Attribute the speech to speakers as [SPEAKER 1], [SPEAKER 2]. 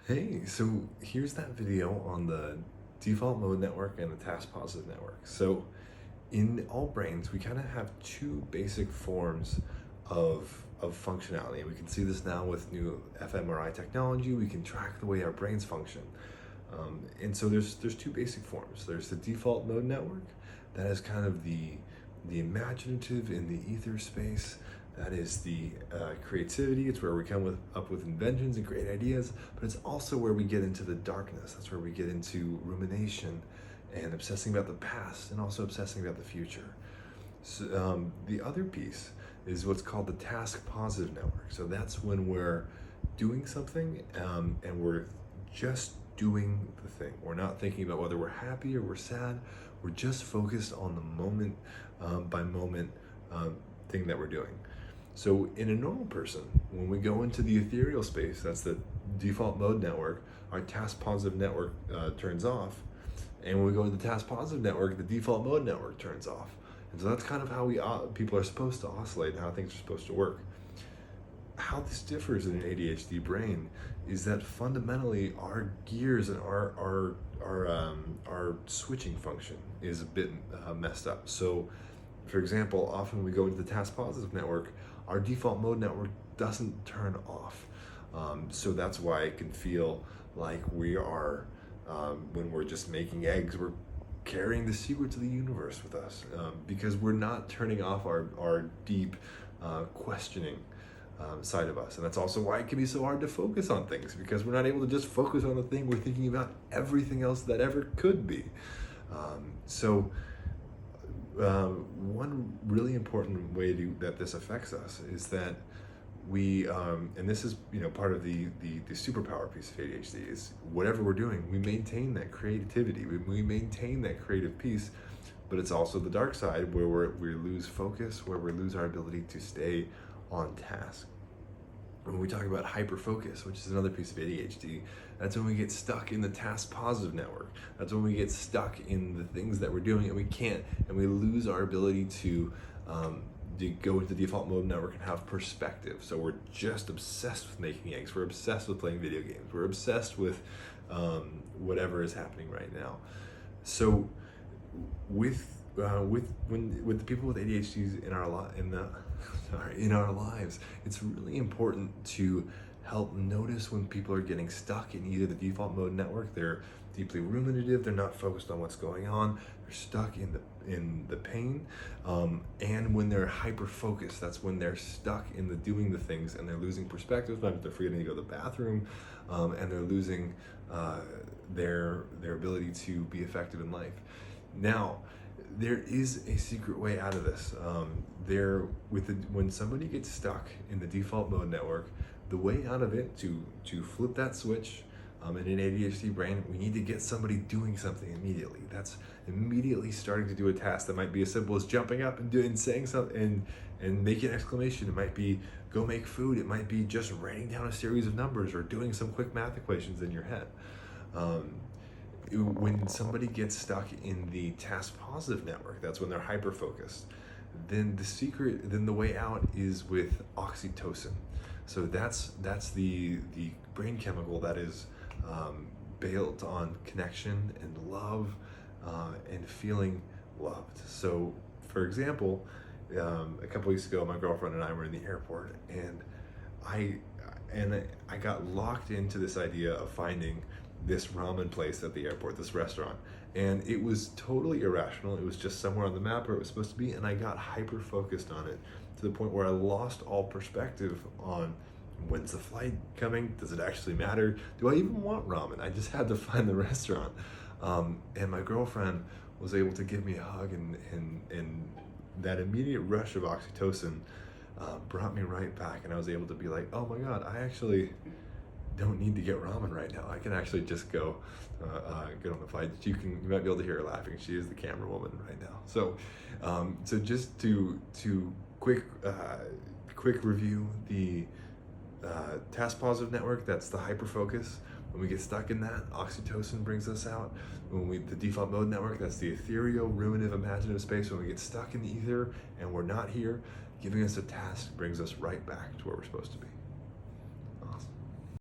[SPEAKER 1] Hey, so here's that video on the default mode network and the task positive network. So in all brains, we kind of have two basic forms of functionality. We can see this now with new fMRI technology. We can track the way our brains function. And so there's two basic forms. There's the default mode network, that is kind of the imaginative in the ether space. That is the creativity. It's where we up with inventions and great ideas, but it's also where we get into the darkness. That's where we get into rumination and obsessing about the past and also obsessing about the future. So, the other piece is what's called the task positive network. So that's when we're doing something and we're just doing the thing. We're not thinking about whether we're happy or we're sad. We're just focused on the moment by moment thing that we're doing. So in a normal person, when we go into the ethereal space, that's the default mode network, our task positive network turns off. And when we go into the task positive network, the default mode network turns off. And so that's kind of how people are supposed to oscillate and how things are supposed to work. How this differs in an ADHD brain is that fundamentally our gears and our switching function is a bit messed up. So, for example, often we go into the task positive network, our default mode network doesn't turn off. So that's why it can feel like we are, when we're just making eggs, we're carrying the secrets of the universe with us, because we're not turning off our deep questioning side of us. And that's also why it can be so hard to focus on things, because we're not able to just focus on the thing. We're thinking about everything else that ever could be. One really important way that this affects us is that we, and this is part of the superpower piece of ADHD, is whatever we're doing, we maintain that creativity, we maintain that creative piece, but it's also the dark side where we lose focus, where we lose our ability to stay on task. When we talk about hyperfocus, which is another piece of ADHD, that's when we get stuck in the task positive network. That's when we get stuck in the things that we're doing and we lose our ability to go into the default mode network and have perspective. So we're just obsessed with making eggs. We're obsessed with playing video games. We're obsessed with whatever is happening right now. So with the people with ADHDs in our lives, it's really important to help notice when people are getting stuck in either the default mode network. They're deeply ruminative. They're not focused on what's going on. They're stuck in the pain, and when they're hyper focused, that's when they're stuck in the doing the things and they're losing perspective. Sometimes they're forgetting to go to the bathroom, and they're losing their ability to be effective in life. Now, there is a secret way out of this. When somebody gets stuck in the default mode network, the way out of it to flip that switch, in an ADHD brain, we need to get somebody doing something immediately. That's immediately starting to do a task that might be as simple as jumping up and saying something and making an exclamation. It might be go make food. It might be just writing down a series of numbers or doing some quick math equations in your head. When somebody gets stuck in the task positive network, that's when they're hyper focused. Then the way out is with oxytocin. So that's the brain chemical that is built on connection and love, and feeling loved. So, for example, a couple weeks ago, my girlfriend and I were in the airport, and I got locked into this idea of finding this ramen place at the airport, this restaurant, and it was totally irrational. It was just somewhere on the map where it was supposed to be, and I got hyper focused on it to the point where I lost all perspective on when's the flight coming, does it actually matter, do I even want ramen? I just had to find the restaurant, and my girlfriend was able to give me a hug, and that immediate rush of oxytocin brought me right back, and I was able to be like, oh my god, I actually don't need to get ramen right now. I can actually just go get on the flight. You might be able to hear her laughing. She is the camera woman right now. So just to quick review, the task positive network, that's the hyper focus. When we get stuck in that, oxytocin brings us out. The default mode network, that's the ethereal, ruminative, imaginative space. When we get stuck in the ether and we're not here, giving us a task brings us right back to where we're supposed to be.